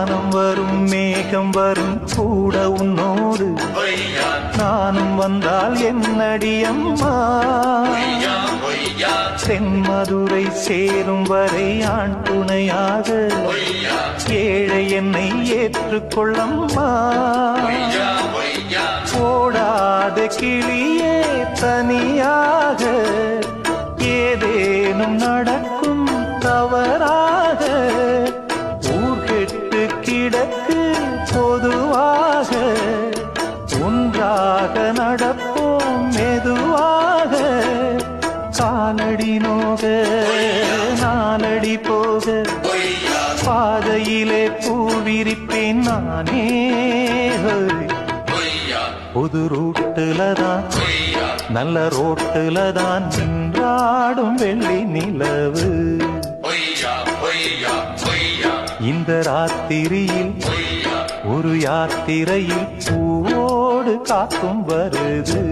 வானம் வரும் மேகம் வரும் கூட உன்னோடு நானும் வந்தால் என்னடி அம்மா தென்மதுரை சேரும் வரை ஆண் துணையாக ஏழை என்னை ஏற்றுக்கொள்ளம்மா ஓடாத கிளியே தனியாக ஏதேனும் நடக்கும் தவறாக ஊர் கெட்டு கிடக்கு பொதுவாக ஒன்றாக நடப்போம் மெதுவாக காலடி நோக நாலடி போக பாதையிலே பூவிரிப்பேன் நானே புது ரூட்டுலதான் நல்ல ரோட்டுலதான் நின்றாடும் வெள்ளி நிலவு இந்த ராத்திரியில் ஒரு யாத்திரையில் பூவோடு காத்தும் வருது.